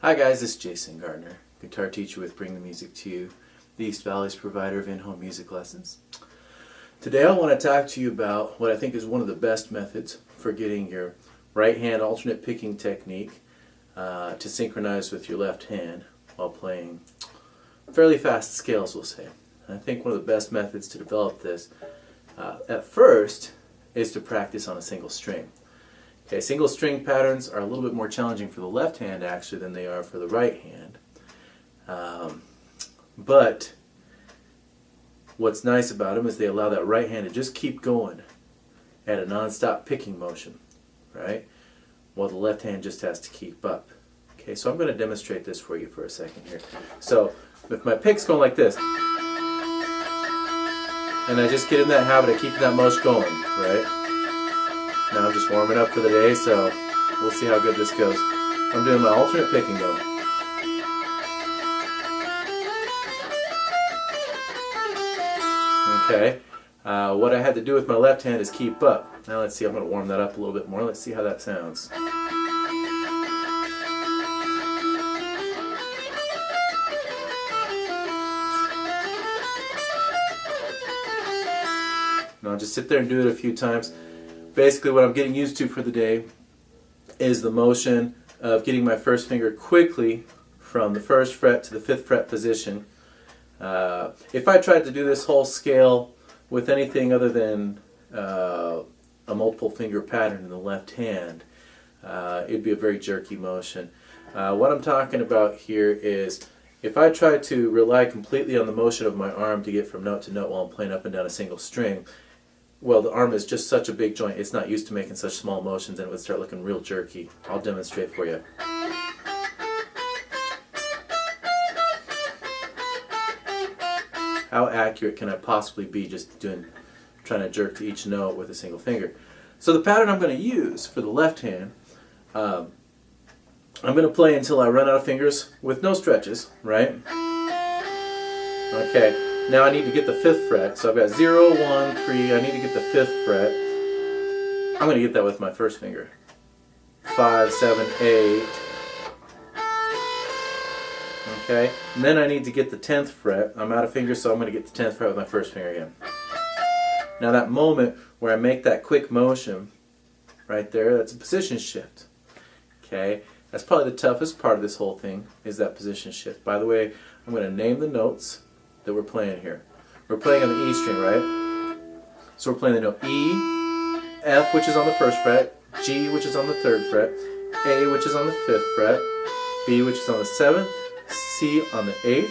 Hi guys, this is Jason Gardner, guitar teacher with Bring the Music to You, the East Valley's provider of in-home music lessons. Today I want to talk to you about what I think is one of the best methods for getting your right hand alternate picking technique to synchronize with your left hand while playing fairly fast scales, we'll say. And I think one of the best methods to develop this at first is to practice on a single string. Okay, single string patterns are a little bit more challenging for the left hand actually than they are for the right hand. But what's nice about them is they allow that right hand to just keep going at a non-stop picking motion, right? While the left hand just has to keep up. Okay, so I'm going to demonstrate this for you for a second here. So if my pick's going like this, and I just get in that habit of keeping that motion going, right? Now I'm just warming up for the day, so we'll see how good this goes. I'm doing my alternate picking though. Okay, what I had to do with my left hand is keep up. Now let's see, I'm going to warm that up a little bit more. Let's see how that sounds. Now I'll just sit there and do it a few times. Basically what I'm getting used to for the day is the motion of getting my first finger quickly from the 1st fret to the 5th fret position. If I tried to do this whole scale with anything other than a multiple finger pattern in the left hand, it'd be a very jerky motion. What I'm talking about here is if I try to rely completely on the motion of my arm to get from note to note while I'm playing up and down a single string, well, the arm is just such a big joint, it's not used to making such small motions, and it would start looking real jerky. I'll demonstrate for you. How accurate can I possibly be just trying to jerk to each note with a single finger? So the pattern I'm going to use for the left hand, I'm going to play until I run out of fingers with no stretches, right? Okay. Now I need to get the 5th fret, so I've got 0, 1, 3, I need to get the 5th fret. I'm going to get that with my first finger. 5, 7, 8. Okay, and then I need to get the 10th fret. I'm out of fingers, so I'm going to get the 10th fret with my first finger again. Now that moment where I make that quick motion, right there, that's a position shift. Okay, that's probably the toughest part of this whole thing, is that position shift. By the way, I'm going to name the notes that we're playing here. We're playing on the E string, right? So we're playing the note E, F, which is on the 1st fret, G, which is on the 3rd fret, A, which is on the 5th fret, B, which is on the 7th, C on the 8th,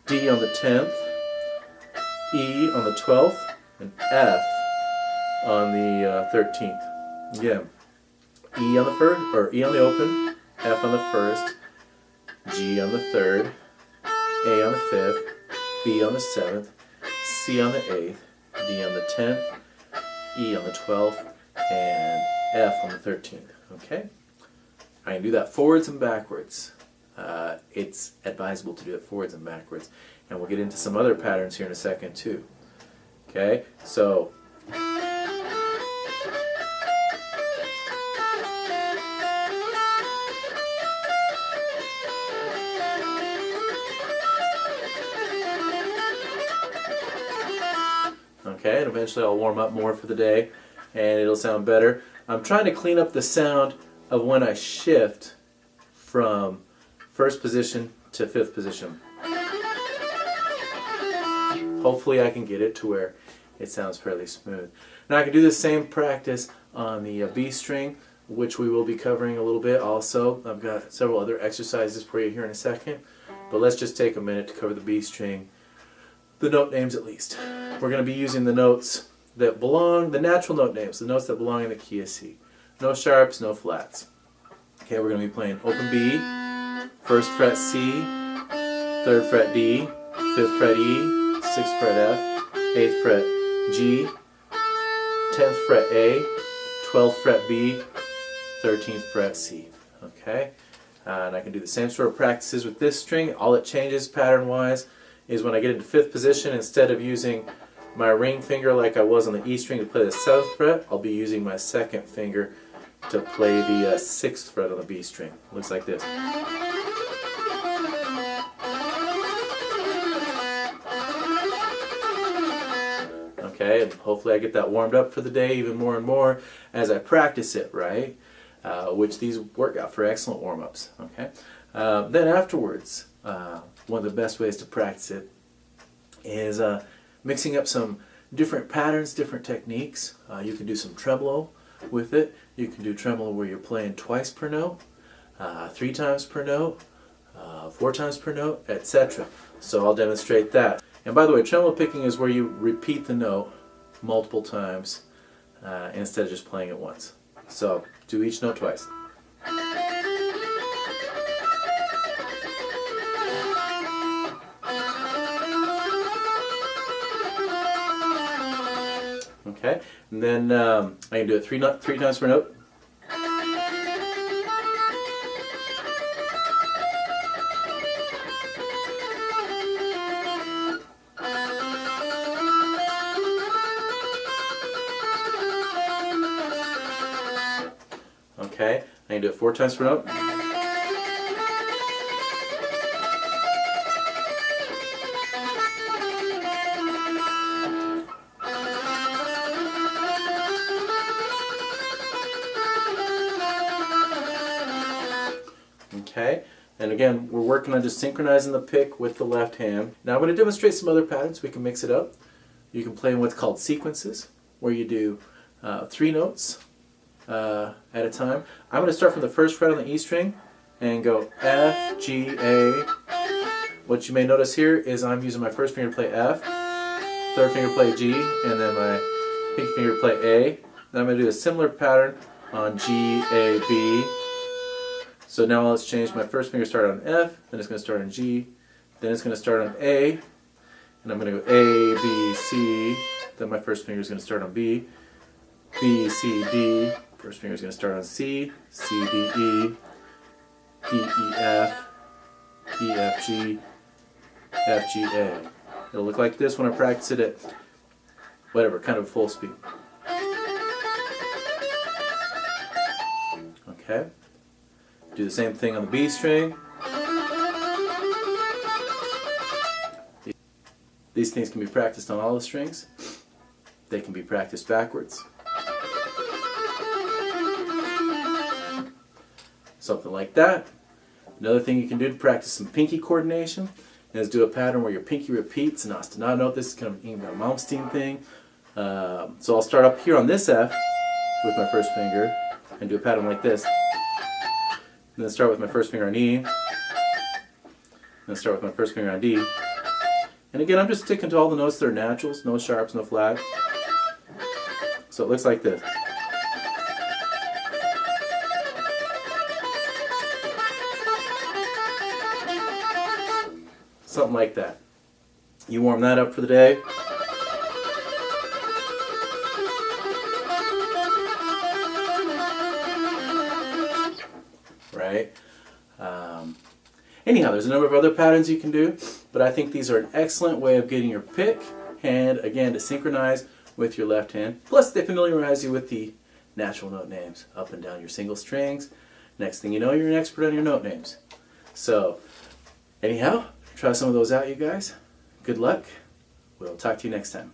D on the 10th, E on the 12th, and F on the 13th. Again, E on the 1st, or E on the open, F on the 1st, G on the 3rd, A on the 5th, B on the 7th, C on the 8th, D on the 10th, E on the 12th, and F on the 13th. Okay? I can do that forwards and backwards. It's advisable to do it forwards and backwards. And we'll get into some other patterns here in a second too. Okay? So, okay, and eventually I'll warm up more for the day and it'll sound better. I'm trying to clean up the sound of when I shift from 1st position to 5th position. Hopefully I can get it to where it sounds fairly smooth. Now I can do the same practice on the B string, which we will be covering a little bit also. I've got several other exercises for you here in a second, but let's just take a minute to cover the B string, the note names at least. We're going to be using the notes that belong, the natural note names, the notes that belong in the key of C. No sharps, no flats. Okay, we're going to be playing open B, 1st fret C, 3rd fret D, 5th fret E, 6th fret F, 8th fret G, 10th fret A, 12th fret B, 13th fret C. Okay, and I can do the same sort of practices with this string. All it changes pattern-wise is when I get into 5th position, instead of using my ring finger like I was on the E string to play the 7th fret, I'll be using my 2nd finger to play the 6th fret on the B string. Looks like this. Okay, and hopefully I get that warmed up for the day even more and more as I practice it, right? Which these work out for excellent warm-ups, okay? Then afterwards, one of the best ways to practice it is mixing up some different patterns, different techniques. You can do some tremolo with it. You can do tremolo where you're playing twice per note, 3 times per note, 4 times per note, etc. So I'll demonstrate that. And by the way, tremolo picking is where you repeat the note multiple times instead of just playing it once. So do each note twice. Okay, and then I can do it three times per note. Okay, I can do it 4 times per note. Okay, and again, we're working on just synchronizing the pick with the left hand. Now I'm going to demonstrate some other patterns. We can mix it up. You can play in what's called sequences, where you do 3 notes at a time. I'm going to start from the 1st fret on the E string and go F, G, A. What you may notice here is I'm using my 1st finger to play F, 3rd finger to play G, and then my pinky finger to play A. Then I'm going to do a similar pattern on G, A, B. So now let's change my 1st finger start on F, then it's going to start on G, then it's going to start on A, and I'm going to go A, B, C, then my 1st finger is going to start on B, B, C, D, 1st finger is going to start on C, C, D, E, D, E, F, E, F, G, F, G, A. It'll look like this when I practice it at whatever, kind of full speed. Okay. Do the same thing on the B string. These things can be practiced on all the strings. They can be practiced backwards. Something like that. Another thing you can do to practice some pinky coordination is do a pattern where your pinky repeats an ostinato note. This is kind of an Ingrid Malmsteen thing. So I'll start up here on this F with my 1st finger and do a pattern like this. And then start with my 1st finger on E. And then start with my 1st finger on D. And again, I'm just sticking to all the notes that are naturals, no sharps, no flat. So it looks like this. Something like that. You warm that up for the day. Right? Anyhow, there's a number of other patterns you can do, but I think these are an excellent way of getting your pick hand, again, to synchronize with your left hand. Plus, they familiarize you with the natural note names, up and down your single strings. Next thing you know, you're an expert on your note names. So, anyhow, try some of those out, you guys. Good luck. We'll talk to you next time.